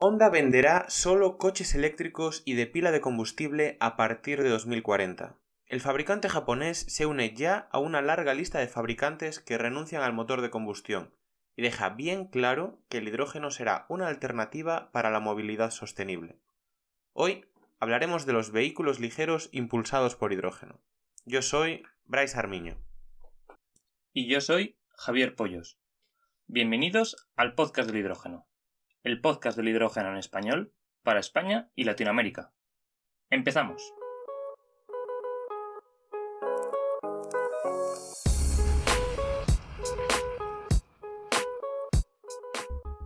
Honda venderá solo coches eléctricos y de pila de combustible a partir de 2040. El fabricante japonés se une ya a una larga lista de fabricantes que renuncian al motor de combustión y deja bien claro que el hidrógeno será una alternativa para la movilidad sostenible. Hoy hablaremos de los vehículos ligeros impulsados por hidrógeno. Yo soy Bryce Armiño. Y yo soy Javier Pollos. Bienvenidos al podcast del hidrógeno. El podcast del hidrógeno en español para España y Latinoamérica. ¡Empezamos!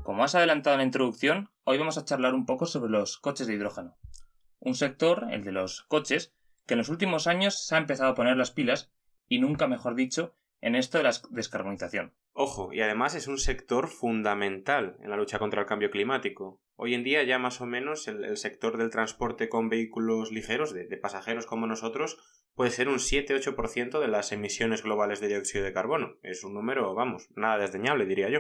Como has adelantado en la introducción, hoy vamos a charlar un poco sobre los coches de hidrógeno. Un sector, el de los coches, que en los últimos años se ha empezado a poner las pilas, y nunca mejor dicho, en esto de la descarbonización. Ojo, y además es un sector fundamental en la lucha contra el cambio climático. Hoy en día ya más o menos el sector del transporte con vehículos ligeros, de pasajeros como nosotros, puede ser un 7-8% de las emisiones globales de dióxido de carbono. Es un número, vamos, nada desdeñable, diría yo.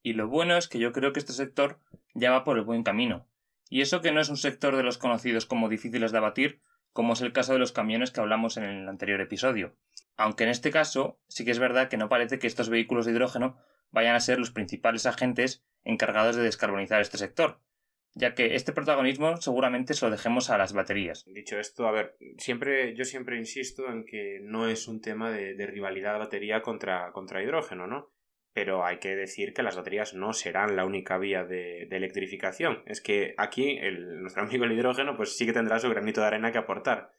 Y lo bueno es que yo creo que este sector ya va por el buen camino. Y eso que no es un sector de los conocidos como difíciles de abatir, como es el caso de los camiones que hablamos en el anterior episodio. Aunque en este caso sí que es verdad que no parece que estos vehículos de hidrógeno vayan a ser los principales agentes encargados de descarbonizar este sector, ya que este protagonismo seguramente se lo dejemos a las baterías. Dicho esto, a ver, yo siempre insisto en que no es un tema de rivalidad batería contra hidrógeno, ¿no? Pero hay que decir que las baterías no serán la única vía de electrificación. Es que aquí nuestro amigo el hidrógeno pues sí que tendrá su granito de arena que aportar.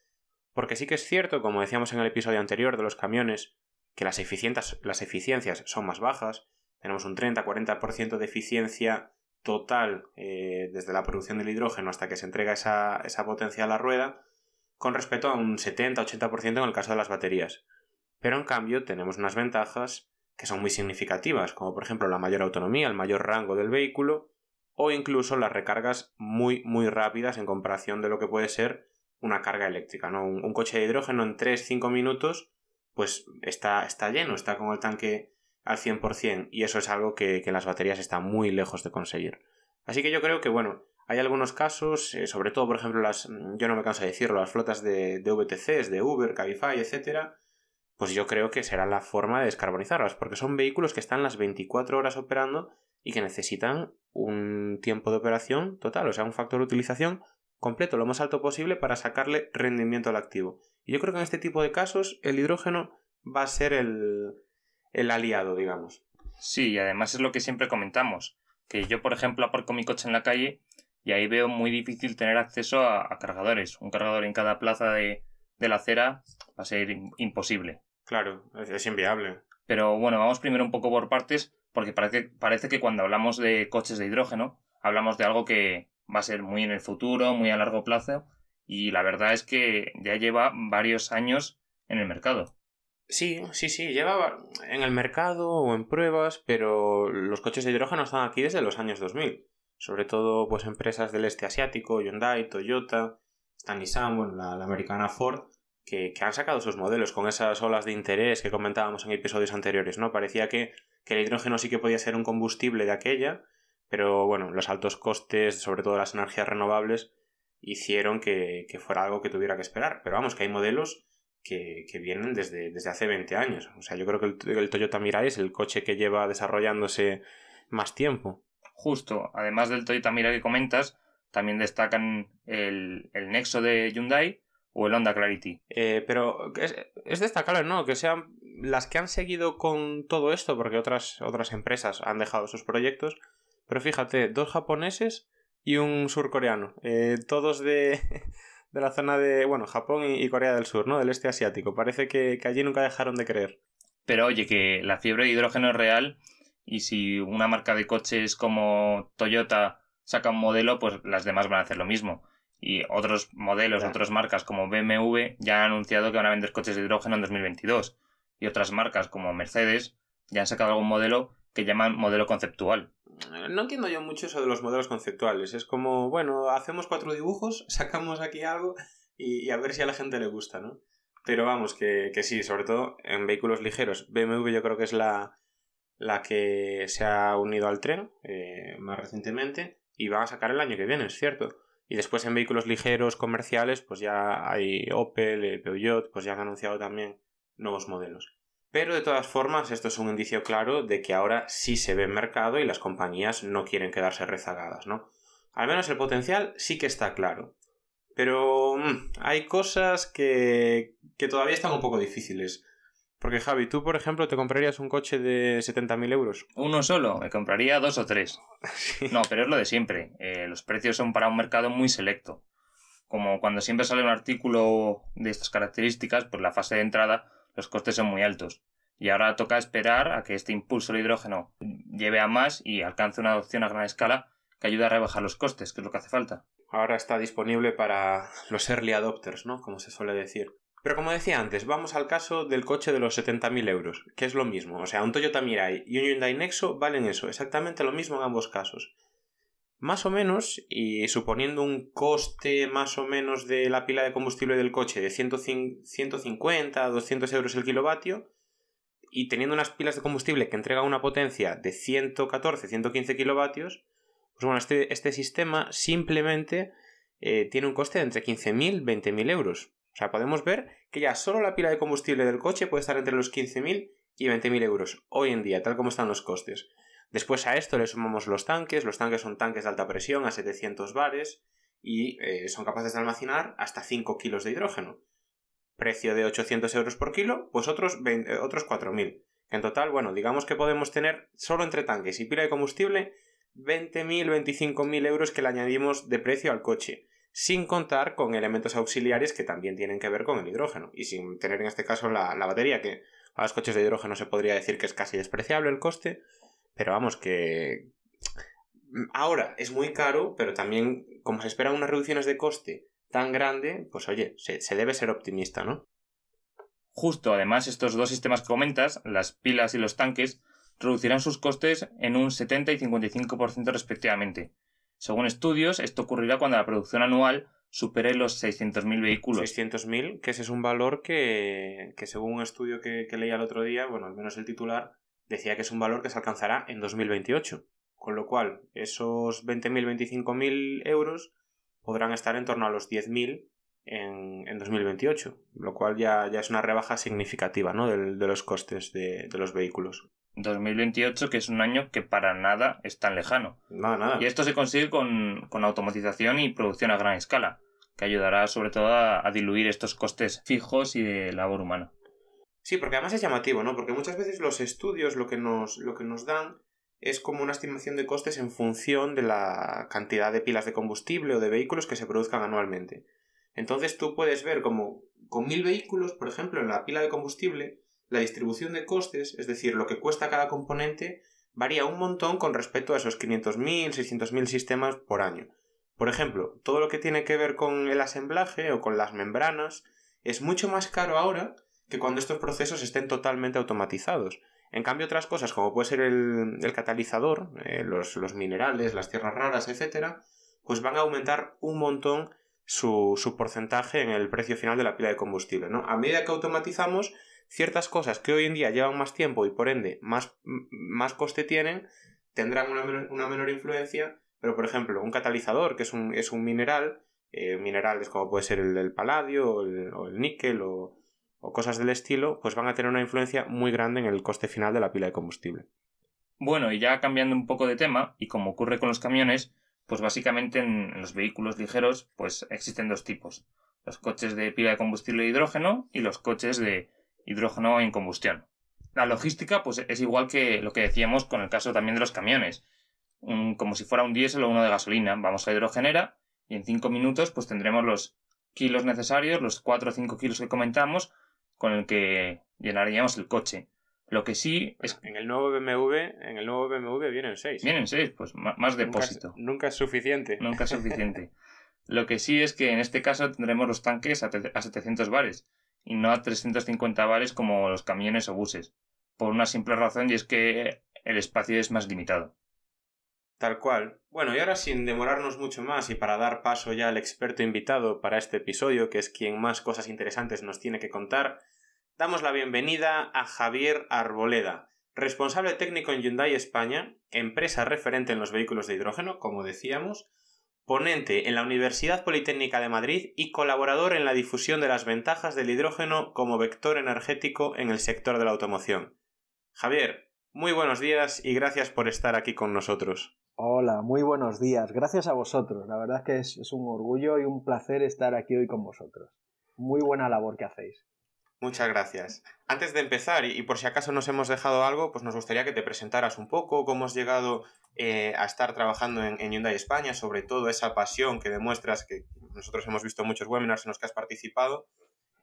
Porque sí que es cierto, como decíamos en el episodio anterior de los camiones, que las eficiencias son más bajas. Tenemos un 30-40% de eficiencia total desde la producción del hidrógeno hasta que se entrega esa potencia a la rueda, con respecto a un 70-80% en el caso de las baterías. Pero en cambio tenemos unas ventajas que son muy significativas, como por ejemplo la mayor autonomía, el mayor rango del vehículo, o incluso las recargas muy rápidas en comparación de lo que puede ser una carga eléctrica, ¿no? Un coche de hidrógeno en 3-5 minutos pues está lleno, está con el tanque al 100%, y eso es algo que las baterías están muy lejos de conseguir. Así que yo creo que, bueno, hay algunos casos, sobre todo, por ejemplo, yo no me canso de decirlo, las flotas de VTCs, de Uber, Cabify, etcétera, pues yo creo que será la forma de descarbonizarlas, porque son vehículos que están las 24 horas operando y que necesitan un tiempo de operación total, o sea, un factor de utilización completo, lo más alto posible para sacarle rendimiento al activo. Y yo creo que en este tipo de casos el hidrógeno va a ser el aliado, digamos. Sí, y además es lo que siempre comentamos, que yo, por ejemplo, aparco mi coche en la calle y ahí veo muy difícil tener acceso a cargadores. Un cargador en cada plaza de la acera va a ser imposible. Claro, es inviable. Pero bueno, vamos primero un poco por partes, porque parece que cuando hablamos de coches de hidrógeno, hablamos de algo que va a ser muy en el futuro, muy a largo plazo, y la verdad es que ya lleva varios años en el mercado. Sí, lleva en el mercado o en pruebas, pero los coches de hidrógeno están aquí desde los años 2000. Sobre todo, pues empresas del este asiático, Hyundai, Toyota, Nissan, bueno, la americana Ford, que han sacado sus modelos con esas olas de interés que comentábamos en episodios anteriores, ¿no? Parecía que el hidrógeno sí que podía ser un combustible de aquella, pero bueno, los altos costes, sobre todo las energías renovables, hicieron que fuera algo que tuviera que esperar. Pero vamos, que hay modelos que vienen desde hace 20 años. O sea, yo creo que el Toyota Mirai es el coche que lleva desarrollándose más tiempo. Justo, además del Toyota Mirai que comentas, también destacan el Nexo de Hyundai o el Honda Clarity. Pero es destacable, ¿no? Que sean las que han seguido con todo esto, porque otras empresas han dejado sus proyectos. Pero fíjate, 2 japoneses y un surcoreano. Todos de la zona de, bueno, Japón y Corea del Sur, ¿no? Del este asiático. Parece que allí nunca dejaron de creer. Pero oye, que la fiebre de hidrógeno es real, y si una marca de coches como Toyota saca un modelo, pues las demás van a hacer lo mismo. Y otros modelos, otras marcas como BMW ya han anunciado que van a vender coches de hidrógeno en 2022. Y otras marcas como Mercedes ya han sacado algún modelo que llaman modelo conceptual. No entiendo yo mucho eso de los modelos conceptuales. Es como, bueno, hacemos 4 dibujos, sacamos aquí algo y a ver si a la gente le gusta, ¿no? Pero vamos, que sí, sobre todo en vehículos ligeros. BMW yo creo que es la que se ha unido al tren más recientemente. y van a sacar el año que viene, es cierto. Y después en vehículos ligeros comerciales pues ya hay Opel, Peugeot, pues ya han anunciado también nuevos modelos. Pero de todas formas esto es un indicio claro de que ahora sí se ve en mercado y las compañías no quieren quedarse rezagadas, ¿no? Al menos el potencial sí que está claro. Pero hay cosas que todavía están un poco difíciles. Porque Javi, tú por ejemplo te comprarías un coche de 70.000 euros. ¿Uno solo? Me compraría 2 o 3. Sí. No, pero es lo de siempre. Los precios son para un mercado muy selecto. Como cuando siempre sale un artículo de estas características, pues la fase de entrada, los costes son muy altos. Y ahora toca esperar a que este impulso al hidrógeno lleve a más y alcance una adopción a gran escala que ayude a rebajar los costes, que es lo que hace falta. Ahora está disponible para los early adopters, ¿no? Como se suele decir. Pero como decía antes, vamos al caso del coche de los 70.000 euros, que es lo mismo. O sea, un Toyota Mirai y un Hyundai Nexo valen eso, exactamente lo mismo en ambos casos. Más o menos, y suponiendo un coste más o menos de la pila de combustible del coche de 150 a 200 euros el kilovatio, y teniendo unas pilas de combustible que entregan una potencia de 114, 115 kilovatios, pues bueno, este sistema simplemente tiene un coste de entre 15.000 y 20.000 euros. O sea, podemos ver que ya solo la pila de combustible del coche puede estar entre los 15.000 y 20.000 euros hoy en día, tal como están los costes. Después a esto le sumamos los tanques son tanques de alta presión a 700 bares y son capaces de almacenar hasta 5 kilos de hidrógeno. Precio de 800 euros por kilo, pues otros 4.000. En total, bueno, digamos que podemos tener solo entre tanques y pila de combustible 20.000, 25.000 euros que le añadimos de precio al coche, sin contar con elementos auxiliares que también tienen que ver con el hidrógeno, y sin tener en este caso la batería, que a los coches de hidrógeno se podría decir que es casi despreciable el coste, pero vamos, que ahora es muy caro, pero también como se esperan unas reducciones de coste tan grande, pues oye, se debe ser optimista, ¿no? Justo, además, estos dos sistemas que comentas, las pilas y los tanques, reducirán sus costes en un 70 y 55% respectivamente. Según estudios, esto ocurrirá cuando la producción anual supere los 600.000 vehículos. 600.000, que ese es un valor que según un estudio que leía el otro día, bueno, al menos el titular, decía que es un valor que se alcanzará en 2028. Con lo cual, esos 20.000, 25.000 euros podrán estar en torno a los 10.000 en 2028, lo cual ya es una rebaja significativa, ¿no? de los costes de los vehículos. 2028, que es un año que para nada es tan lejano. Nada. Y esto se consigue con automatización y producción a gran escala, que ayudará sobre todo a diluir estos costes fijos y de labor humana. Sí, porque además es llamativo, ¿no? Porque muchas veces los estudios lo que nos dan es como una estimación de costes en función de la cantidad de pilas de combustible o de vehículos que se produzcan anualmente. Entonces tú puedes ver como con 1.000 vehículos, por ejemplo, en la pila de combustible, la distribución de costes, es decir, lo que cuesta cada componente, varía un montón con respecto a esos 500.000, 600.000 sistemas por año. Por ejemplo, todo lo que tiene que ver con el asemblaje o con las membranas es mucho más caro ahora que cuando estos procesos estén totalmente automatizados. En cambio, otras cosas, como puede ser el catalizador, los minerales, las tierras raras, etc., pues van a aumentar un montón su porcentaje en el precio final de la pila de combustible, ¿no? A medida que automatizamos, ciertas cosas que hoy en día llevan más tiempo y por ende más coste tienen, tendrán una menor influencia, pero por ejemplo, un catalizador, que es un mineral, minerales como puede ser el paladio o el níquel o cosas del estilo, pues van a tener una influencia muy grande en el coste final de la pila de combustible. Bueno, y ya cambiando un poco de tema, y como ocurre con los camiones, pues básicamente en los vehículos ligeros pues existen dos tipos. Los coches de pila de combustible de hidrógeno y los coches de hidrógeno en combustión. La logística pues es igual que lo que decíamos con el caso también de los camiones. Como si fuera un diésel o uno de gasolina. Vamos a la hidrogenera y en 5 minutos pues tendremos los kilos necesarios, los 4 o 5 kilos que comentamos, con el que llenaríamos el coche. Lo que sí es... En el nuevo BMW vienen 6. Vienen 6, pues más depósito. Nunca es suficiente. Nunca es suficiente. Lo que sí es que en este caso tendremos los tanques a 700 bares y no a 350 bares como los camiones o buses. Por una simple razón, y es que el espacio es más limitado. Tal cual. Bueno, y ahora sin demorarnos mucho más y para dar paso ya al experto invitado para este episodio, que es quien más cosas interesantes nos tiene que contar, damos la bienvenida a Javier Arboleda, responsable técnico en Hyundai España, empresa referente en los vehículos de hidrógeno, como decíamos, ponente en la Universidad Politécnica de Madrid y colaborador en la difusión de las ventajas del hidrógeno como vector energético en el sector de la automoción. Javier, muy buenos días y gracias por estar aquí con nosotros. Hola, muy buenos días. Gracias a vosotros. La verdad es que es un orgullo y un placer estar aquí hoy con vosotros. Muy buena labor que hacéis. Muchas gracias. Antes de empezar, y por si acaso nos hemos dejado algo, pues nos gustaría que te presentaras un poco, cómo has llegado a estar trabajando en Hyundai España, sobre todo esa pasión que demuestras, que nosotros hemos visto muchos webinars en los que has participado,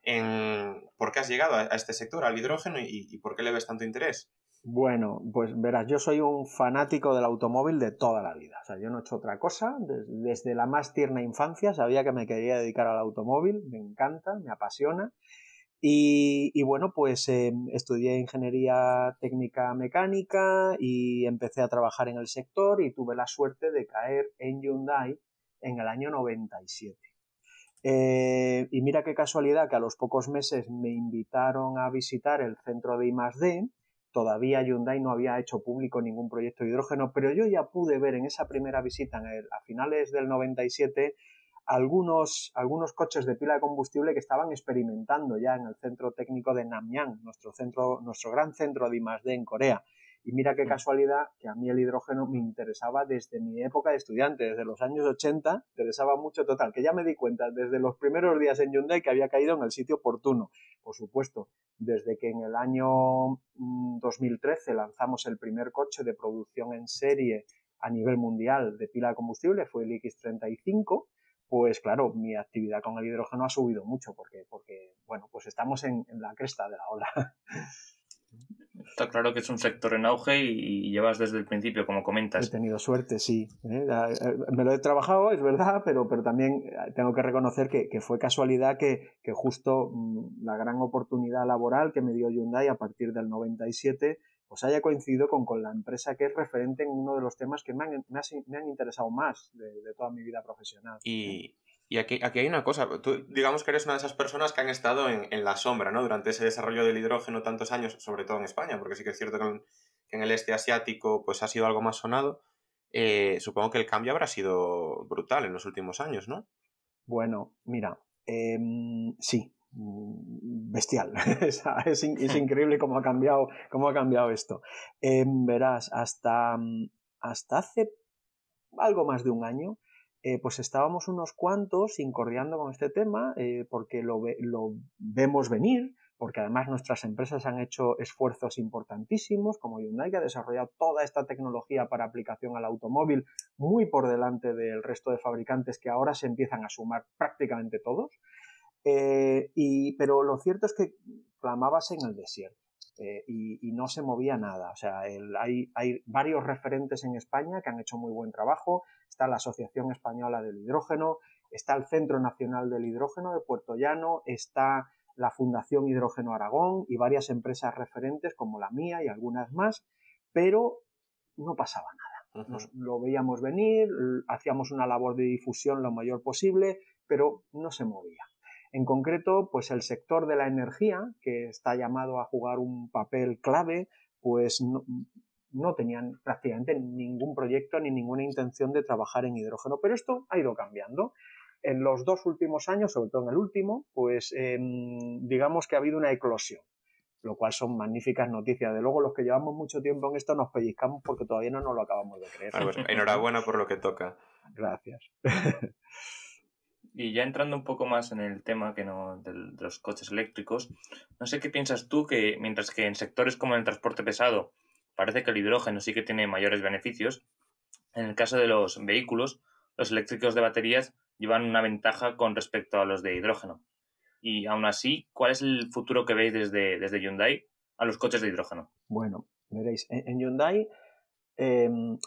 en por qué has llegado a este sector, al hidrógeno, y por qué le ves tanto interés. Bueno, pues verás, yo soy un fanático del automóvil de toda la vida. O sea, yo no he hecho otra cosa. Desde la más tierna infancia sabía que me quería dedicar al automóvil. Me encanta, me apasiona. Y bueno, pues estudié ingeniería técnica mecánica y empecé a trabajar en el sector y tuve la suerte de caer en Hyundai en el año 97. Y mira qué casualidad que a los pocos meses me invitaron a visitar el centro de I+D. Todavía Hyundai no había hecho público ningún proyecto de hidrógeno, pero yo ya pude ver en esa primera visita a finales del 97 algunos coches de pila de combustible que estaban experimentando ya en el centro técnico de Namyang, nuestro gran centro de I+D en Corea. Y mira qué casualidad que a mí el hidrógeno me interesaba desde mi época de estudiante, desde los años 80, interesaba mucho. Total, que ya me di cuenta desde los primeros días en Hyundai que había caído en el sitio oportuno. Por supuesto, desde que en el año 2013 lanzamos el primer coche de producción en serie a nivel mundial de pila de combustible, fue el X35, pues claro, mi actividad con el hidrógeno ha subido mucho porque bueno, pues estamos en la cresta de la ola. Está claro que es un sector en auge y llevas desde el principio, como comentas. He tenido suerte, sí. Me lo he trabajado, es verdad, pero también tengo que reconocer que fue casualidad que justo la gran oportunidad laboral que me dio Hyundai a partir del 97 pues haya coincidido con la empresa que es referente en uno de los temas que me han interesado más de toda mi vida profesional. Y aquí hay una cosa, tú digamos que eres una de esas personas que han estado en la sombra, ¿no? Durante ese desarrollo del hidrógeno tantos años, sobre todo en España, porque sí que es cierto que en el este asiático pues ha sido algo más sonado. Supongo que el cambio habrá sido brutal en los últimos años, ¿no? Bueno, mira, sí, bestial. Es increíble cómo ha cambiado esto. Verás, hasta hace algo más de un año, pues estábamos unos cuantos incordiando con este tema porque lo vemos venir, porque además nuestras empresas han hecho esfuerzos importantísimos, como Hyundai, que ha desarrollado toda esta tecnología para aplicación al automóvil muy por delante del resto de fabricantes que ahora se empiezan a sumar prácticamente todos. Pero lo cierto es que clamabas en el desierto. Y no se movía nada. O sea, hay varios referentes en España que han hecho muy buen trabajo. Está la Asociación Española del Hidrógeno, está el Centro Nacional del Hidrógeno de Puerto Llano, está la Fundación Hidrógeno Aragón y varias empresas referentes como la mía y algunas más, pero no pasaba nada. Lo veíamos venir, hacíamos una labor de difusión lo mayor posible, pero no se movía. En concreto, pues el sector de la energía, que está llamado a jugar un papel clave, pues no tenían prácticamente ningún proyecto ni ninguna intención de trabajar en hidrógeno. Pero esto ha ido cambiando. En los 2 últimos años, sobre todo en el último, pues digamos que ha habido una eclosión, lo cual son magníficas noticias. De luego, los que llevamos mucho tiempo en esto nos pellizcamos porque todavía no nos lo acabamos de creer. Bueno, pues enhorabuena por lo que toca. Gracias. Y ya entrando un poco más en el tema de los coches eléctricos, no sé qué piensas tú, que mientras que en sectores como el transporte pesado parece que el hidrógeno sí que tiene mayores beneficios, en el caso de los vehículos, los eléctricos de baterías llevan una ventaja con respecto a los de hidrógeno. Y aún así, ¿cuál es el futuro que veis desde Hyundai a los coches de hidrógeno? Bueno, veréis, en Hyundai,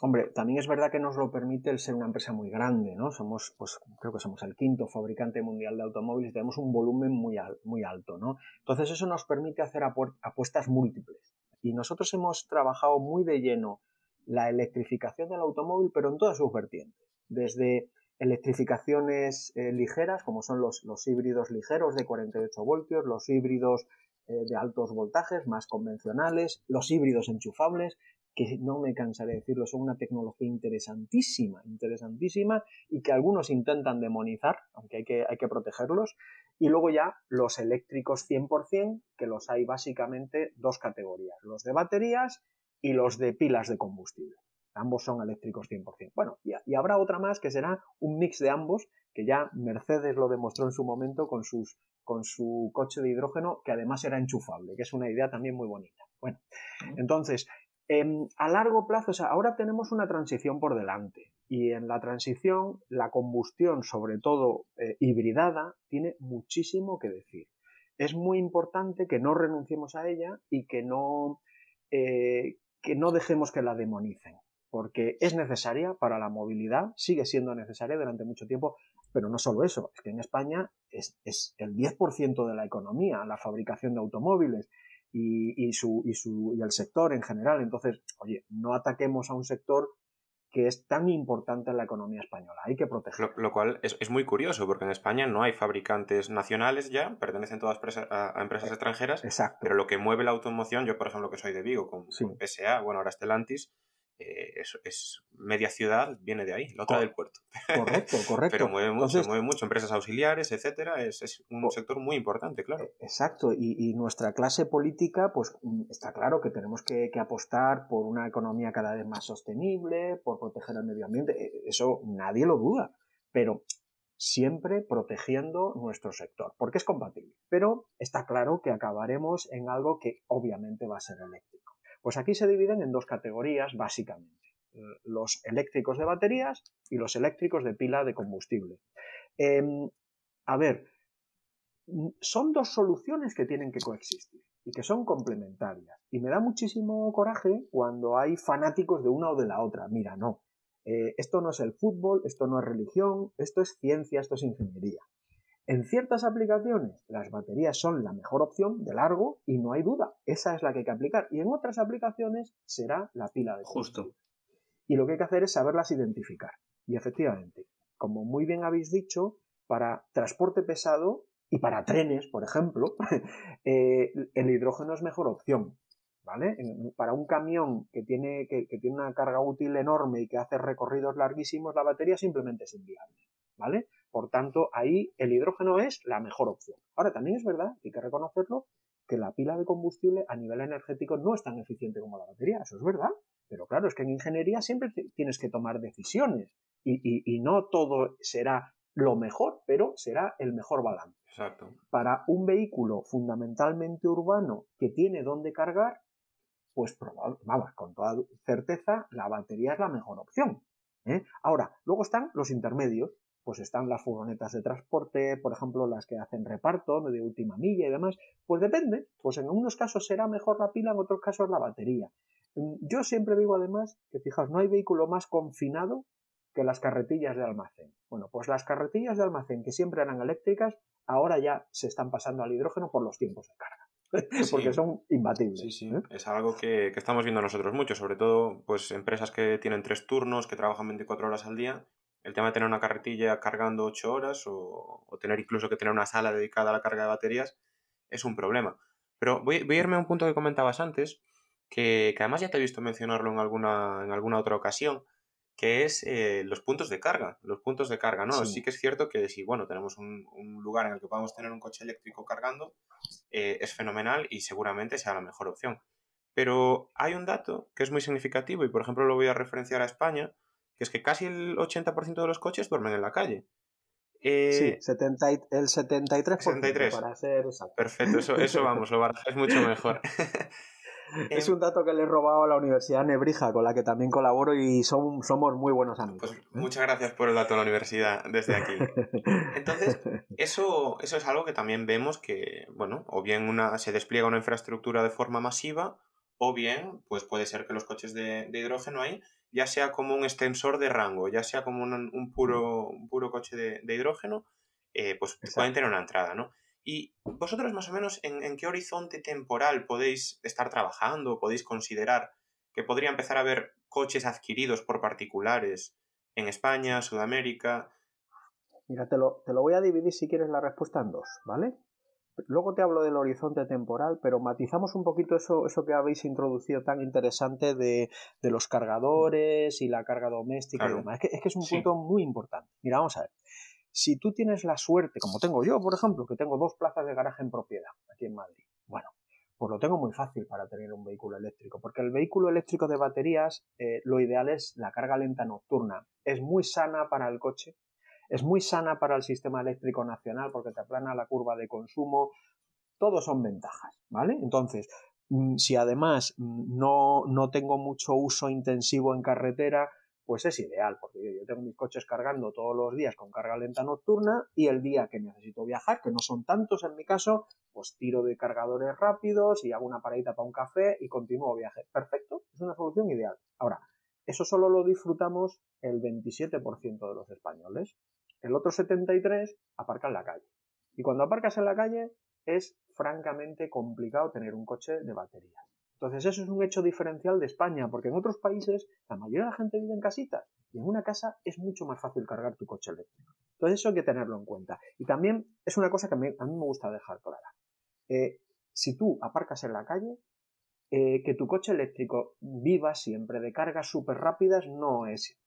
hombre, también es verdad que nos lo permite el ser una empresa muy grande, ¿no? Creo que somos el 5º fabricante mundial de automóviles y tenemos un volumen muy alto, ¿no? Entonces eso nos permite hacer apuestas múltiples. Y nosotros hemos trabajado muy de lleno la electrificación del automóvil, pero en todas sus vertientes. Desde electrificaciones ligeras, como son los híbridos ligeros de 48 voltios, los híbridos de altos voltajes, más convencionales, los híbridos enchufables, que no me cansaré de decirlo, son una tecnología interesantísima y que algunos intentan demonizar, aunque hay que protegerlos. Y luego ya los eléctricos 100%, que los hay básicamente dos categorías, los de baterías y los de pilas de combustible. Ambos son eléctricos 100%. Bueno, y habrá otra más que será un mix de ambos, que ya Mercedes lo demostró en su momento con su coche de hidrógeno, que además era enchufable, que es una idea también muy bonita. Bueno, entonces, a largo plazo, o sea, ahora tenemos una transición por delante y en la transición la combustión, sobre todo hibridada, tiene muchísimo que decir. Es muy importante que no renunciemos a ella y que no dejemos que la demonicen, porque es necesaria para la movilidad, sigue siendo necesaria durante mucho tiempo, pero no solo eso, es que en España es el 10% de la economía, la fabricación de automóviles, y el sector en general. Entonces, oye, no ataquemos a un sector que es tan importante en la economía española. Hay que protegerlo. Lo cual es muy curioso, porque en España no hay fabricantes nacionales ya, pertenecen todas a empresas extranjeras. Exacto. Pero lo que mueve la automoción, yo por ejemplo que soy de Vigo, con PSA, bueno, ahora Stellantis, es media ciudad, viene de ahí, la otra del puerto. Correcto. Pero mueve mucho, empresas auxiliares, etcétera, es un sector muy importante, claro. Exacto, y nuestra clase política, pues está claro que tenemos que apostar por una economía cada vez más sostenible, por proteger el medio ambiente, eso nadie lo duda, pero siempre protegiendo nuestro sector, porque es compatible. Pero está claro que acabaremos en algo que obviamente va a ser eléctrico. Pues aquí se dividen en dos categorías, básicamente. Los eléctricos de baterías y los eléctricos de pila de combustible. A ver, son dos soluciones que tienen que coexistir y que son complementarias. Y me da muchísimo coraje cuando hay fanáticos de una o de la otra. Mira, no. Esto no es el fútbol, esto no es religión, esto es ciencia, esto es ingeniería. En ciertas aplicaciones las baterías son la mejor opción de largo y no hay duda, esa es la que hay que aplicar. Y en otras aplicaciones será la pila de combustible. Justo. Y lo que hay que hacer es saberlas identificar. Y efectivamente, como muy bien habéis dicho, para transporte pesado y para trenes, por ejemplo, el hidrógeno es mejor opción. ¿Vale? Para un camión que tiene una carga útil enorme y que hace recorridos larguísimos, la batería simplemente es inviable. ¿Vale? Por tanto, ahí el hidrógeno es la mejor opción. Ahora, también es verdad, hay que reconocerlo, que la pila de combustible a nivel energético no es tan eficiente como la batería, eso es verdad. Pero claro, es que en ingeniería siempre tienes que tomar decisiones y no todo será lo mejor, pero será el mejor balance. Exacto. Para un vehículo fundamentalmente urbano que tiene dónde cargar, pues vamos, con toda certeza la batería es la mejor opción. Ahora, luego están los intermedios, pues están las furgonetas de transporte, por ejemplo, las que hacen reparto de última milla y demás, pues depende, pues en unos casos será mejor la pila, en otros casos la batería. Yo siempre digo además que, fijaos, no hay vehículo más confinado que las carretillas de almacén. Bueno, pues las carretillas de almacén que siempre eran eléctricas, ahora ya se están pasando al hidrógeno por los tiempos de carga. Porque son imbatibles. Sí. Es algo que estamos viendo nosotros mucho, sobre todo pues empresas que tienen 3 turnos, que trabajan 24 horas al día. El tema de tener una carretilla cargando 8 horas o tener incluso que tener una sala dedicada a la carga de baterías es un problema. Pero voy a irme a un punto que comentabas antes, que además ya te he visto mencionarlo en alguna otra ocasión, que es los puntos de carga. Los puntos de carga, ¿no? Sí que es cierto que si, bueno, tenemos un lugar en el que podamos tener un coche eléctrico cargando, es fenomenal y seguramente sea la mejor opción. Pero hay un dato que es muy significativo y, por ejemplo, lo voy a referenciar a España, que es que casi el 80% de los coches duermen en la calle. Sí, el 73%, 73. para ser exacto. Perfecto, eso vamos, lo barajáis mucho mejor. Es un dato que le he robado a la Universidad Nebrija, con la que también colaboro y somos muy buenos amigos. Pues muchas gracias por el dato de la universidad desde aquí. Entonces, eso es algo que también vemos que, bueno, o bien se despliega una infraestructura de forma masiva, o bien, pues puede ser que los coches de hidrógeno ahí, ya sea como un extensor de rango, ya sea como un puro coche de hidrógeno, pues Exacto. Pueden tener una entrada, ¿no? Y vosotros más o menos en qué horizonte temporal podéis estar trabajando, podéis considerar que podría empezar a haber coches adquiridos por particulares en España, Sudamérica. Mira, te lo voy a dividir si quieres la respuesta en dos, ¿vale? Luego te hablo del horizonte temporal, pero matizamos un poquito eso que habéis introducido tan interesante de los cargadores y la carga doméstica y demás. Es que es un punto muy importante. Mira, vamos a ver. Si tú tienes la suerte, como tengo yo, por ejemplo, que tengo 2 plazas de garaje en propiedad aquí en Madrid, bueno, pues lo tengo muy fácil para tener un vehículo eléctrico, porque el vehículo eléctrico de baterías, lo ideal es la carga lenta nocturna. Es muy sana para el coche, es muy sana para el sistema eléctrico nacional porque te aplana la curva de consumo. Todos son ventajas, ¿vale? Entonces, si además no tengo mucho uso intensivo en carretera, pues es ideal, porque yo tengo mis coches cargando todos los días con carga lenta nocturna y el día que necesito viajar, que no son tantos en mi caso, pues tiro de cargadores rápidos y hago una paradita para un café y continúo viaje. Perfecto, es una solución ideal. Ahora, eso solo lo disfrutamos el 27% de los españoles. El otro 73% aparca en la calle. Y cuando aparcas en la calle es francamente complicado tener un coche de batería. Entonces eso es un hecho diferencial de España, porque en otros países la mayoría de la gente vive en casitas y en una casa es mucho más fácil cargar tu coche eléctrico. Entonces eso hay que tenerlo en cuenta. Y también es una cosa que a mí me gusta dejar clara. Si tú aparcas en la calle, que tu coche eléctrico viva siempre de cargas súper rápidas no es,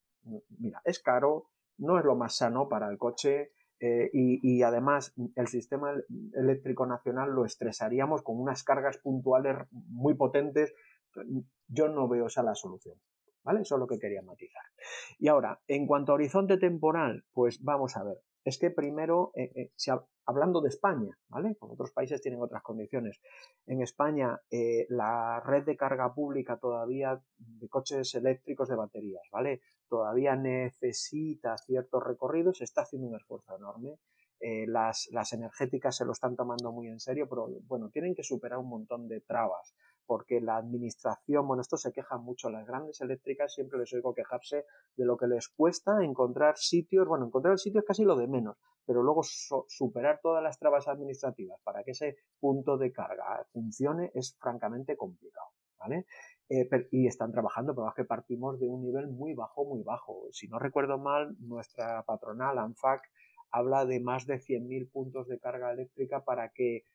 mira, es caro, no es lo más sano para el coche, y además el sistema eléctrico nacional lo estresaríamos con unas cargas puntuales muy potentes. Yo no veo esa la solución, ¿vale? Eso es lo que quería matizar. Y ahora, en cuanto a horizonte temporal, pues vamos a ver. Es que primero, hablando de España, ¿vale? Porque otros países tienen otras condiciones. En España, la red de carga pública todavía de coches eléctricos de baterías, ¿vale? Todavía necesita ciertos recorridos, se está haciendo un esfuerzo enorme. Las energéticas se lo están tomando muy en serio, pero bueno, tienen que superar un montón de trabas, porque la administración, bueno, esto se queja mucho, las grandes eléctricas siempre les oigo quejarse de lo que les cuesta encontrar sitios, bueno, encontrar el sitio es casi lo de menos, pero luego superar todas las trabas administrativas para que ese punto de carga funcione es francamente complicado, ¿vale? Y están trabajando, pero es que partimos de un nivel muy bajo, muy bajo. Si no recuerdo mal, nuestra patronal, ANFAC, habla de más de 100.000 puntos de carga eléctrica para que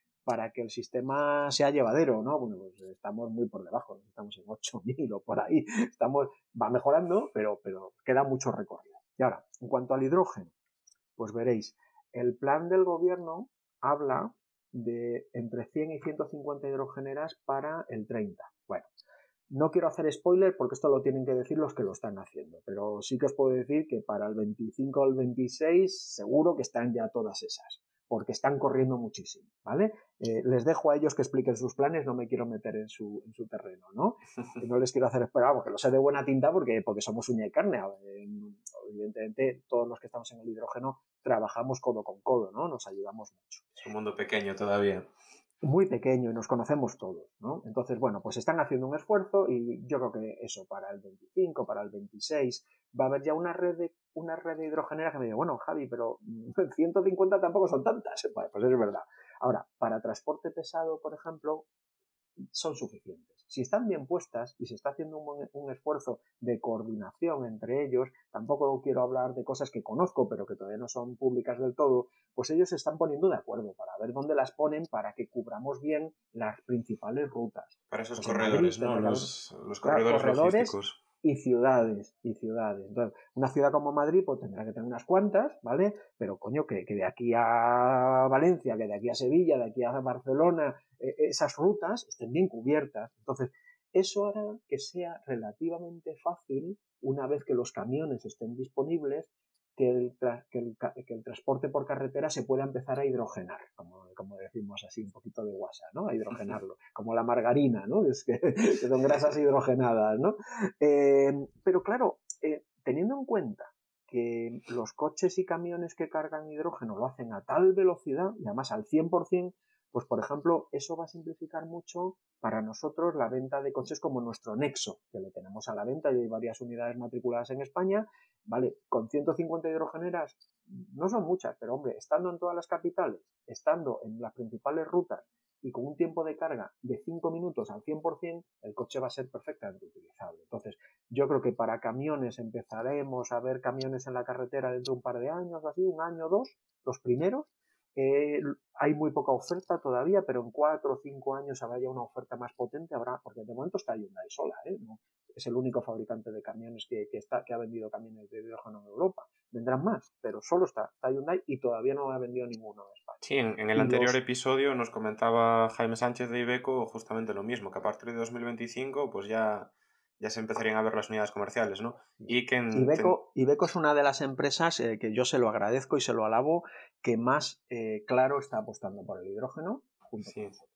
el sistema sea llevadero, ¿no? Bueno, pues estamos muy por debajo, estamos en 8.000 o por ahí, va mejorando, pero queda mucho recorrido. Y ahora, en cuanto al hidrógeno, pues veréis, el plan del gobierno habla de entre 100 y 150 hidrogeneras para el 30. Bueno, no quiero hacer spoiler porque esto lo tienen que decir los que lo están haciendo, pero sí que os puedo decir que para el 25 o el 26 seguro que están ya todas esas, porque están corriendo muchísimo, ¿vale? Les dejo a ellos que expliquen sus planes, no me quiero meter en su terreno, ¿no? No les quiero hacer esperar, porque lo sé de buena tinta porque somos uña y carne. Evidentemente, todos los que estamos en el hidrógeno trabajamos codo con codo, ¿no? Nos ayudamos mucho. Es un mundo pequeño todavía. Muy pequeño y nos conocemos todos, ¿no? Entonces, bueno, pues están haciendo un esfuerzo y yo creo que eso, para el 25, para el 26, va a haber ya una red de hidrogenera que me dice, bueno, Javi, pero 150 tampoco son tantas. Bueno, pues es verdad. Ahora, para transporte pesado, por ejemplo, son suficientes. Si están bien puestas y se está haciendo un esfuerzo de coordinación entre ellos, tampoco quiero hablar de cosas que conozco pero que todavía no son públicas del todo, pues ellos se están poniendo de acuerdo para ver dónde las ponen para que cubramos bien las principales rutas. Para esos pues corredores, Madrid, ¿no? Los corredores logísticos. Y ciudades. Entonces, una ciudad como Madrid pues tendrá que tener unas cuantas, ¿vale? Pero coño, que de aquí a Valencia, que de aquí a Sevilla, de aquí a Barcelona, esas rutas estén bien cubiertas. Entonces, eso hará que sea relativamente fácil, una vez que los camiones estén disponibles, que el transporte por carretera se pueda empezar a hidrogenar, como decimos así, un poquito de guasa, ¿no? A hidrogenarlo, como la margarina, ¿no? Que son grasas hidrogenadas, ¿no? Pero claro, teniendo en cuenta que los coches y camiones que cargan hidrógeno lo hacen a tal velocidad, y además al 100%, pues por ejemplo, eso va a simplificar mucho para nosotros la venta de coches como nuestro Nexo, que le tenemos a la venta y hay varias unidades matriculadas en España, ¿vale? Con 150 hidrogeneras no son muchas, pero hombre, estando en todas las capitales, estando en las principales rutas y con un tiempo de carga de 5 minutos al 100%, el coche va a ser perfectamente utilizable. Entonces, yo creo que para camiones empezaremos a ver camiones en la carretera dentro de un par de años, así, un año o dos, los primeros, hay muy poca oferta todavía, pero en 4 o 5 años habrá ya una oferta más potente, porque de momento está Hyundai sola, ¿no? Es el único fabricante de camiones que ha vendido camiones de hidrógeno en Europa. Vendrán más, pero solo está Hyundai y todavía no ha vendido ninguno en España. Sí, en el anterior episodio nos comentaba Jaime Sánchez de Iveco justamente lo mismo, que a partir de 2025 pues ya se empezarían a ver las unidades comerciales, ¿no? Y que Iveco es una de las empresas que yo se lo agradezco y se lo alabo, que más claro está apostando por el hidrógeno junto con nosotros.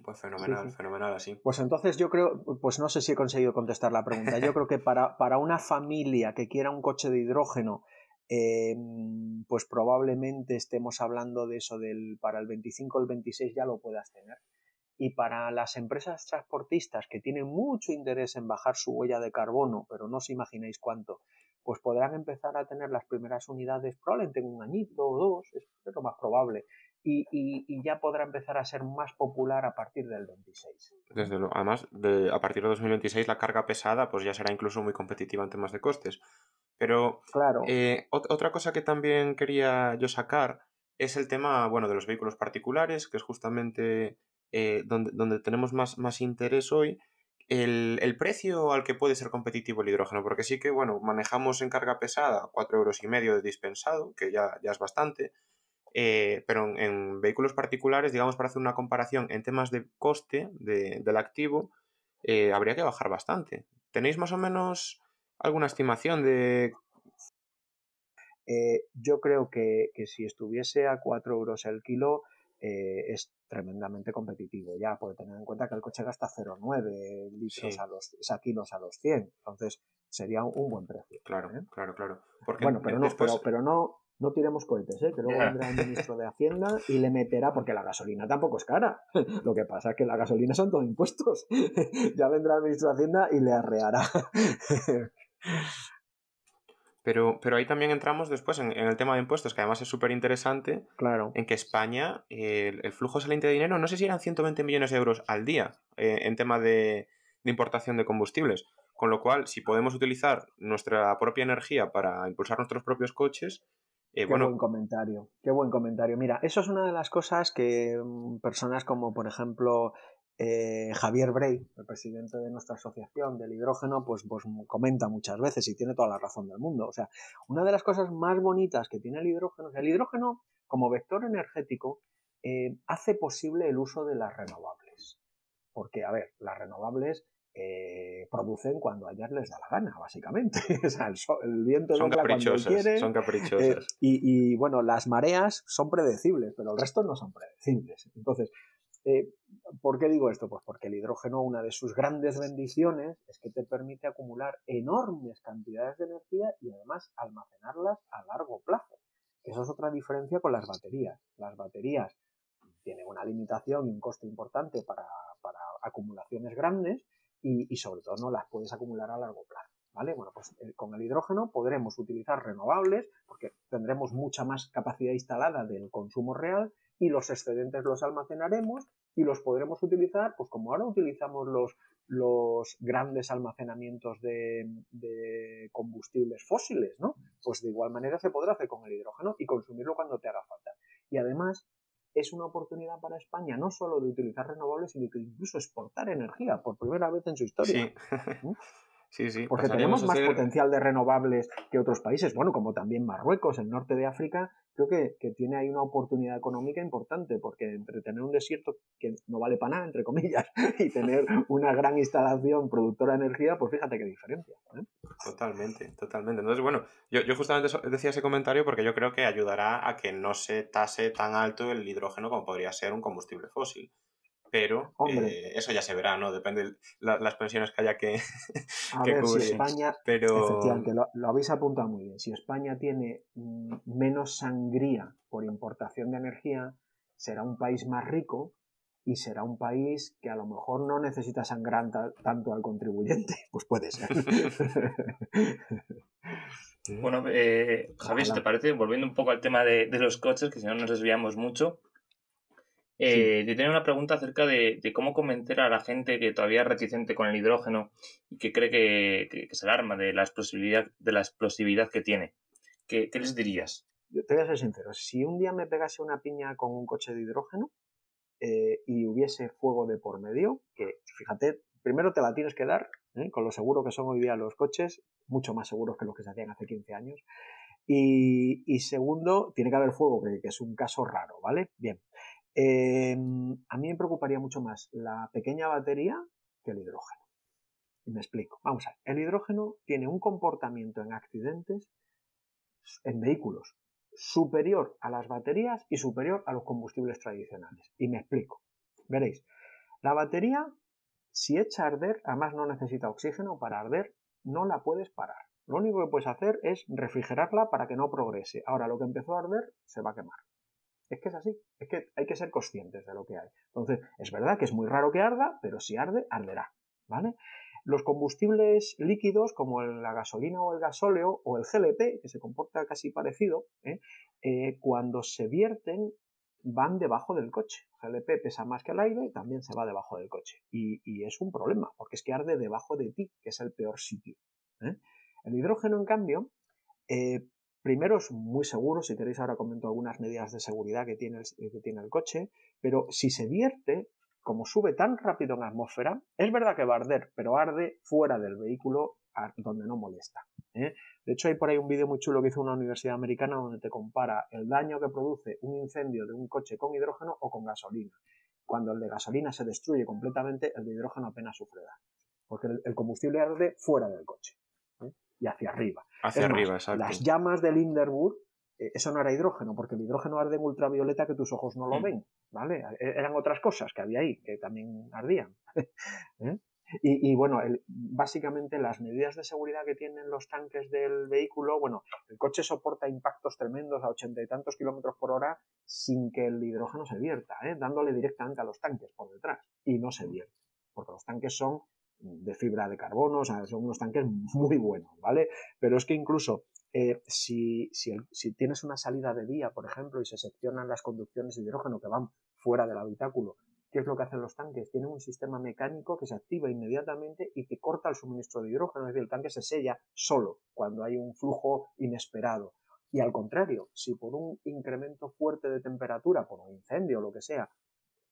Pues fenomenal, sí. Fenomenal así. Pues entonces yo creo, pues no sé si he conseguido contestar la pregunta. Yo creo que para una familia que quiera un coche de hidrógeno, pues probablemente estemos hablando de eso para el 25 o el 26 ya lo puedas tener. Y para las empresas transportistas que tienen mucho interés en bajar su huella de carbono, pero no os imagináis cuánto, pues podrán empezar a tener las primeras unidades probablemente en un añito o 2, es lo más probable. Y ya podrá empezar a ser más popular a partir del 26. Desde luego. Además, a partir de 2026 la carga pesada pues ya será incluso muy competitiva en temas de costes. Pero claro. Otra cosa que también quería yo sacar es el tema, bueno, de los vehículos particulares, que es justamente donde tenemos más interés hoy. El precio al que puede ser competitivo el hidrógeno, porque sí que, bueno, manejamos en carga pesada 4,5 € de dispensado, que ya es bastante, pero en vehículos particulares, digamos, para hacer una comparación en temas de coste del activo, habría que bajar bastante. ¿Tenéis más o menos alguna estimación de...? Yo creo que si estuviese a 4 € el kilo es tremendamente competitivo ya, porque tener en cuenta que el coche gasta 0,9 litros sí. kilos a los 100, entonces sería un buen precio. Claro. Porque bueno, pero no tiremos cohetes, que luego vendrá el ministro de Hacienda y le meterá, porque la gasolina tampoco es cara. Lo que pasa es que la gasolina son todos impuestos. Ya vendrá el ministro de Hacienda y le arreará. Pero ahí también entramos después en el tema de impuestos, que además es súper interesante, claro. En que España, el flujo saliente de dinero, no sé si eran 120 millones de euros al día en tema de importación de combustibles. Con lo cual, si podemos utilizar nuestra propia energía para impulsar nuestros propios coches... Qué buen comentario. Mira, eso es una de las cosas que personas como, por ejemplo, Javier Brey, el presidente de nuestra asociación del hidrógeno, pues comenta muchas veces y tiene toda la razón del mundo. O sea, una de las cosas más bonitas que tiene el hidrógeno como vector energético hace posible el uso de las renovables. Porque, a ver, las renovables producen cuando a ellas les da la gana, básicamente. O sea, el viento son caprichosas, cuando quiere. Son caprichosas. Y bueno, las mareas son predecibles, pero el resto no son predecibles. Entonces, ¿por qué digo esto? Pues porque el hidrógeno, una de sus grandes bendiciones es que te permite acumular enormes cantidades de energía y además almacenarlas a largo plazo. Eso es otra diferencia con las baterías. Las baterías tienen una limitación y un coste importante para acumulaciones grandes y sobre todo no las puedes acumular a largo plazo. ¿Vale? Bueno, pues con el hidrógeno podremos utilizar renovables porque tendremos mucha más capacidad instalada del consumo real y los excedentes los almacenaremos y los podremos utilizar, pues como ahora utilizamos los grandes almacenamientos de combustibles fósiles, ¿no? Pues de igual manera se podrá hacer con el hidrógeno y consumirlo cuando te haga falta. Y además es una oportunidad para España no solo de utilizar renovables, sino que incluso exportar energía por primera vez en su historia. Sí. Porque tenemos más potencial de renovables que otros países. Bueno, como también Marruecos, el norte de África, creo que tiene ahí una oportunidad económica importante, porque entre tener un desierto que no vale para nada, entre comillas, y tener una gran instalación productora de energía, pues fíjate qué diferencia. Totalmente. Entonces, bueno, yo justamente decía ese comentario porque yo creo que ayudará a que no se tase tan alto el hidrógeno como podría ser un combustible fósil. Pero eso ya se verá, ¿no? Depende de las pensiones que haya que ver, cubrir. Si España, efectivamente, lo habéis apuntado muy bien. Si España tiene menos sangría por importación de energía, será un país más rico y será un país que a lo mejor no necesita sangrar tanto al contribuyente. Pues puede ser. Bueno, Javier, si te parece, volviendo un poco al tema de los coches, que si no nos desviamos mucho, yo tenía una pregunta acerca de cómo convencer a la gente que todavía es reticente con el hidrógeno y que cree que se alarma de la explosividad que tiene. ¿Qué les dirías? te voy a ser sincero, si un día me pegase una piña con un coche de hidrógeno y hubiese fuego de por medio, que fíjate, primero te la tienes que dar, con lo seguro que son hoy día los coches, mucho más seguros que los que se hacían hace 15 años, y segundo, tiene que haber fuego, que es un caso raro, ¿vale? Bien. A mí me preocuparía mucho más la pequeña batería que el hidrógeno. Y me explico. Vamos a ver. El hidrógeno tiene un comportamiento en accidentes, en vehículos, superior a las baterías y superior a los combustibles tradicionales. Y me explico. Veréis. La batería, si echa a arder, además no necesita oxígeno para arder, no la puedes parar. Lo único que puedes hacer es refrigerarla para que no progrese. Ahora, lo que empezó a arder se va a quemar. Es que es así, es que hay que ser conscientes de lo que hay. Entonces, es verdad que es muy raro que arda, pero si arde, arderá, ¿vale? Los combustibles líquidos, como la gasolina o el gasóleo, o el GLP, que se comporta casi parecido, cuando se vierten, van debajo del coche. El GLP pesa más que el aire y también se va debajo del coche. Y es un problema, porque es que arde debajo de ti, que es el peor sitio. El hidrógeno, en cambio, primero es muy seguro, si queréis ahora comento algunas medidas de seguridad que tiene el coche, pero si se vierte, como sube tan rápido en la atmósfera, es verdad que va a arder, pero arde fuera del vehículo donde no molesta. De hecho, hay por ahí un vídeo muy chulo que hizo una universidad americana donde te compara el daño que produce un incendio de un coche con hidrógeno o con gasolina. Cuando el de gasolina se destruye completamente, el de hidrógeno apenas sufre daño, porque el combustible arde fuera del coche. Y hacia arriba. Hacia arriba, exacto. Las llamas del Hindenburg, eso no era hidrógeno, porque el hidrógeno arde en ultravioleta que tus ojos no lo ven, ¿vale? Eran otras cosas que había ahí, que también ardían. Y bueno, básicamente las medidas de seguridad que tienen los tanques del vehículo, bueno, el coche soporta impactos tremendos a 80 y tantos kilómetros por hora sin que el hidrógeno se vierta, dándole directamente a los tanques por detrás, y no se vierte, porque los tanques son de fibra de carbono, o sea, son unos tanques muy buenos, ¿vale? Pero es que incluso si tienes una salida de vía, por ejemplo, y se seccionan las conducciones de hidrógeno que van fuera del habitáculo, ¿qué es lo que hacen los tanques? Tienen un sistema mecánico que se activa inmediatamente y que corta el suministro de hidrógeno, es decir, el tanque se sella solo cuando hay un flujo inesperado. Y al contrario, si por un incremento fuerte de temperatura, por un incendio o lo que sea,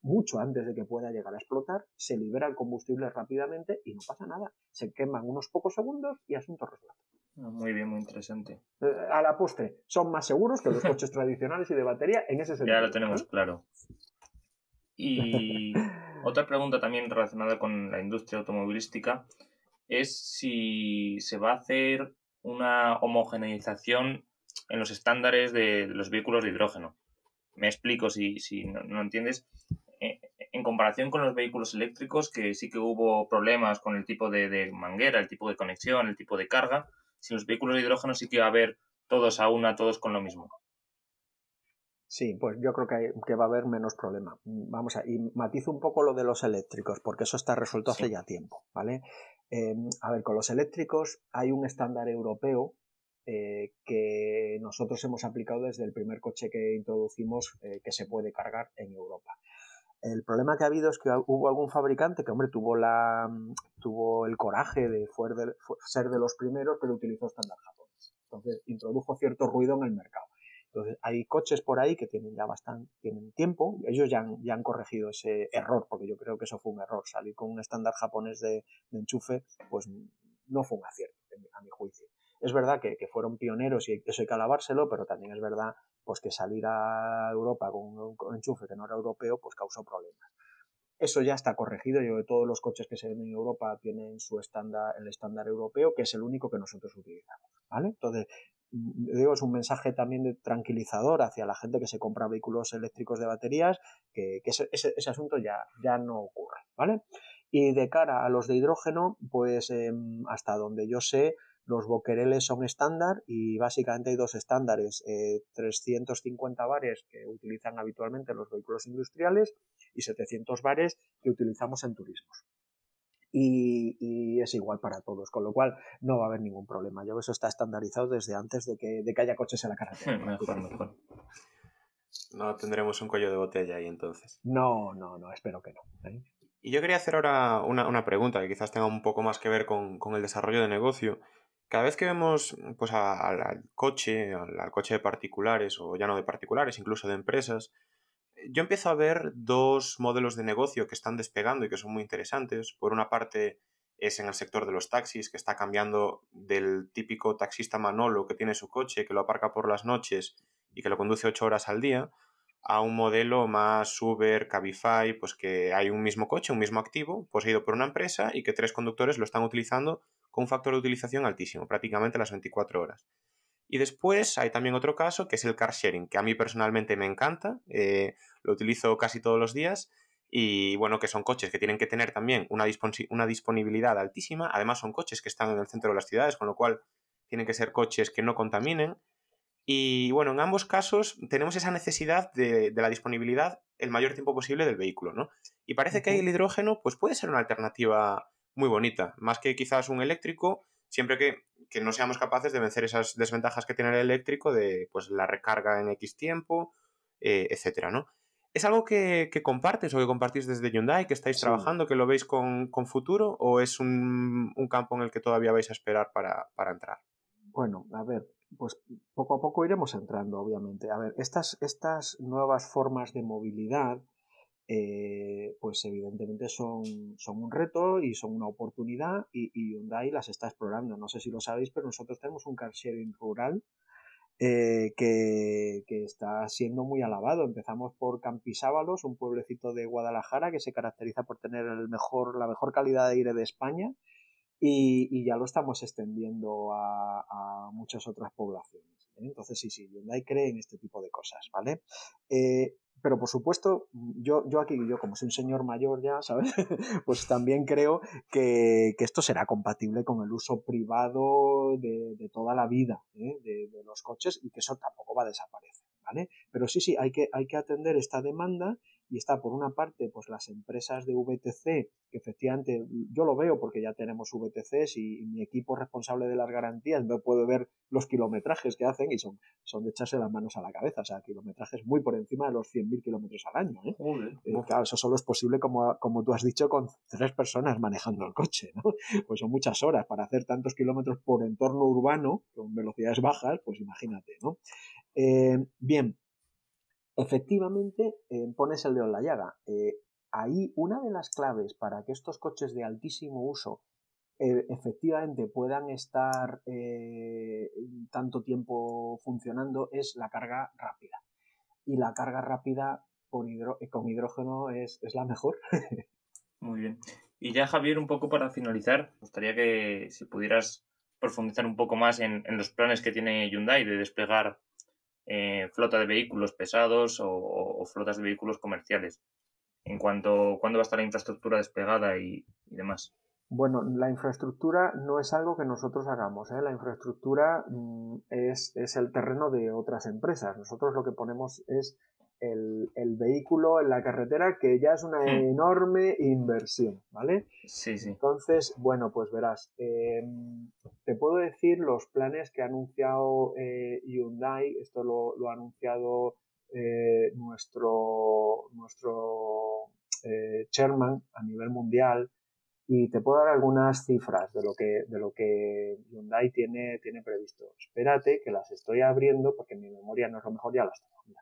mucho antes de que pueda llegar a explotar, se libera el combustible rápidamente y no pasa nada. Se queman unos pocos segundos y asunto resuelto. Muy bien, muy interesante. A la postre, son más seguros que los coches tradicionales y de batería en ese sentido. Ya lo tenemos claro. Y otra pregunta también relacionada con la industria automovilística es si se va a hacer una homogeneización en los estándares de los vehículos de hidrógeno. Me explico si no entiendes. En comparación con los vehículos eléctricos, que sí que hubo problemas con el tipo de manguera, el tipo de conexión, el tipo de carga, si los vehículos de hidrógeno sí que va a haber todos a una, todos con lo mismo. Sí, pues yo creo que va a haber menos problema. Vamos a, y matizo un poco lo de los eléctricos, porque eso está resuelto hace ya tiempo, ¿vale? A ver, con los eléctricos hay un estándar europeo que nosotros hemos aplicado desde el primer coche que introducimos que se puede cargar en Europa. El problema que ha habido es que hubo algún fabricante que, hombre, tuvo el coraje de ser de los primeros, pero utilizó estándar japonés. Entonces, introdujo cierto ruido en el mercado. Entonces, hay coches por ahí que tienen tiempo, ellos ya han corregido ese error, porque yo creo que eso fue un error. Salir con un estándar japonés de enchufe, pues no fue un acierto, a mi juicio. Es verdad que fueron pioneros y eso hay que alabárselo, pero también es verdad pues que salir a Europa con un enchufe que no era europeo, pues causó problemas. Eso ya está corregido. Yo de todos los coches que se venden en Europa tienen el estándar europeo, que es el único que nosotros utilizamos, ¿vale? Entonces, digo, es un mensaje también de tranquilizador hacia la gente que se compra vehículos eléctricos de baterías, que ese asunto ya no ocurre, ¿vale? Y de cara a los de hidrógeno, pues hasta donde yo sé, los boquereles son estándar y básicamente hay dos estándares, 350 bares que utilizan habitualmente los vehículos industriales y 700 bares que utilizamos en turismos. Y es igual para todos, con lo cual no va a haber ningún problema. Yo creo que eso está estandarizado desde antes de que haya coches en la carretera. Mejor. No tendremos un cuello de botella ahí entonces. No, espero que no. Y yo quería hacer ahora una pregunta que quizás tenga un poco más que ver con el desarrollo de negocio, cada vez que vemos pues, al coche, al coche de particulares, o ya no de particulares, incluso de empresas, yo empiezo a ver dos modelos de negocio que están despegando y que son muy interesantes. Por una parte es en el sector de los taxis, que está cambiando del típico taxista Manolo que tiene su coche, que lo aparca por las noches y que lo conduce 8 horas al día, a un modelo más Uber, Cabify, pues que hay un mismo coche, un mismo activo, poseído por una empresa y que 3 conductores lo están utilizando con un factor de utilización altísimo, prácticamente las 24 horas. Y después hay también otro caso que es el car sharing, que a mí personalmente me encanta, lo utilizo casi todos los días y bueno, que son coches que tienen que tener también una disponibilidad altísima, además son coches que están en el centro de las ciudades, con lo cual tienen que ser coches que no contaminen y bueno, en ambos casos tenemos esa necesidad de la disponibilidad el mayor tiempo posible del vehículo, ¿no? Y parece que ahí el hidrógeno pues puede ser una alternativa muy bonita, más que quizás un eléctrico, siempre que no seamos capaces de vencer esas desventajas que tiene el eléctrico de pues la recarga en X tiempo, etcétera, ¿no? ¿Es algo que compartes o que compartís desde Hyundai, que estáis Sí. trabajando, que lo veis con futuro, o es un campo en el que todavía vais a esperar para entrar? Bueno, a ver, pues poco a poco iremos entrando, obviamente. A ver, estas nuevas formas de movilidad, pues evidentemente son un reto y son una oportunidad y Hyundai las está explorando. No sé si lo sabéis, pero nosotros tenemos un car sharing rural que está siendo muy alabado. Empezamos por Campisábalos, un pueblecito de Guadalajara que se caracteriza por tener la mejor calidad de aire de España y ya lo estamos extendiendo a muchas otras poblaciones. Entonces, sí, Hyundai cree en este tipo de cosas, ¿vale? Pero por supuesto, yo aquí, yo como soy un señor mayor ya, ¿sabes? Pues también creo que esto será compatible con el uso privado de toda la vida de los coches y que eso tampoco va a desaparecer, ¿vale? Pero sí, hay que atender esta demanda y está por una parte pues las empresas de VTC, que efectivamente yo lo veo porque ya tenemos VTCs y mi equipo responsable de las garantías no puede ver los kilometrajes que hacen y son de echarse las manos a la cabeza, o sea, kilometrajes muy por encima de los 100.000 kilómetros al año. Claro, eso solo es posible, como tú has dicho, con 3 personas manejando el coche, ¿no? Pues son muchas horas para hacer tantos kilómetros por entorno urbano con velocidades bajas, pues imagínate, ¿no? Bien, efectivamente, pones el dedo en la llaga. Ahí una de las claves para que estos coches de altísimo uso efectivamente puedan estar tanto tiempo funcionando es la carga rápida. Y la carga rápida con hidrógeno es la mejor. Muy bien. Y ya, Javier, un poco para finalizar, me gustaría que si pudieras profundizar un poco más en los planes que tiene Hyundai de desplegar flota de vehículos pesados o flotas de vehículos comerciales. Cuándo va a estar la infraestructura desplegada y demás. Bueno, la infraestructura no es algo que nosotros hagamos, ¿eh? La infraestructura es el terreno de otras empresas. Nosotros lo que ponemos es el vehículo en la carretera, que ya es una enorme inversión, ¿vale? Sí. Entonces, bueno, pues verás, te puedo decir los planes que ha anunciado Hyundai. Esto lo ha anunciado nuestro chairman a nivel mundial. Y te puedo dar algunas cifras de lo que Hyundai tiene previsto. Espérate, que las estoy abriendo porque mi memoria no es lo mejor, ya las tengo. Mira.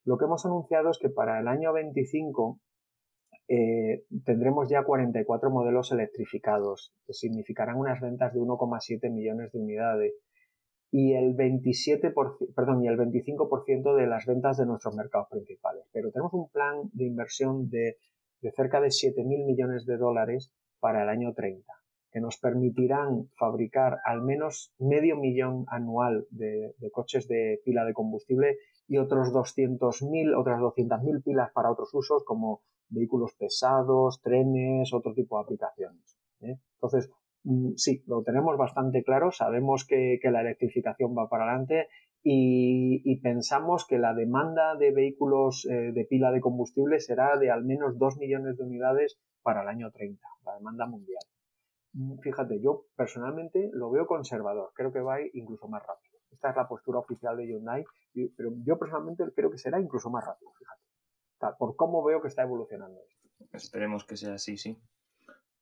Lo que hemos anunciado es que para el año 25 tendremos ya 44 modelos electrificados, que significarán unas ventas de 1,7 millones de unidades y el 25% de las ventas de nuestros mercados principales. Pero tenemos un plan de inversión de cerca de 7.000 millones de dólares para el año 30, que nos permitirán fabricar al menos 500.000 anual de coches de pila de combustible y otras 200.000 pilas para otros usos como vehículos pesados, trenes, otro tipo de aplicaciones. Entonces, sí, lo tenemos bastante claro, sabemos que la electrificación va para adelante y pensamos que la demanda de vehículos de pila de combustible será de al menos 2 millones de unidades para el año 30, la demanda mundial. Fíjate, yo personalmente lo veo conservador, creo que va a ir incluso más rápido. Esta es la postura oficial de Hyundai, pero yo personalmente creo que será incluso más rápido, fíjate, por cómo veo que está evolucionando esto. Esperemos que sea así, sí.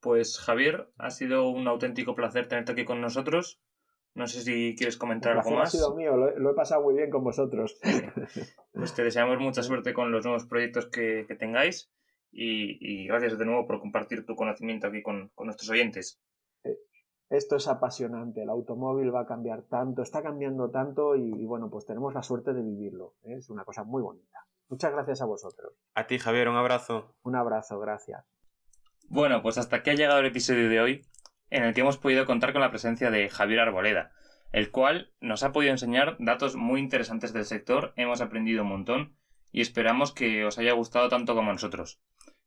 Pues Javier, ha sido un auténtico placer tenerte aquí con nosotros. No sé si quieres comentar El algo placer ha más. sido mío, lo he pasado muy bien con vosotros. Pues te deseamos mucha suerte con los nuevos proyectos que tengáis y gracias de nuevo por compartir tu conocimiento aquí con nuestros oyentes. Esto es apasionante, el automóvil va a cambiar tanto, está cambiando tanto y bueno, pues tenemos la suerte de vivirlo. Es una cosa muy bonita. Muchas gracias a vosotros. A ti, Javier, un abrazo. Un abrazo, gracias. Bueno, pues hasta aquí ha llegado el episodio de hoy, en el que hemos podido contar con la presencia de Javier Arboleda, el cual nos ha podido enseñar datos muy interesantes del sector, hemos aprendido un montón y esperamos que os haya gustado tanto como a nosotros.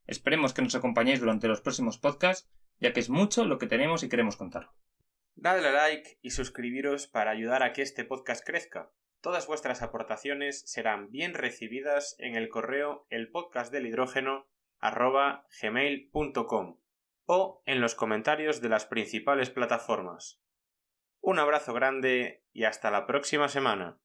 Esperemos que nos acompañéis durante los próximos podcasts, ya que es mucho lo que tenemos y queremos contar. Dadle a like y suscribiros para ayudar a que este podcast crezca. Todas vuestras aportaciones serán bien recibidas en el correo elpodcastdelhidrógeno@gmail.com o en los comentarios de las principales plataformas. Un abrazo grande y hasta la próxima semana.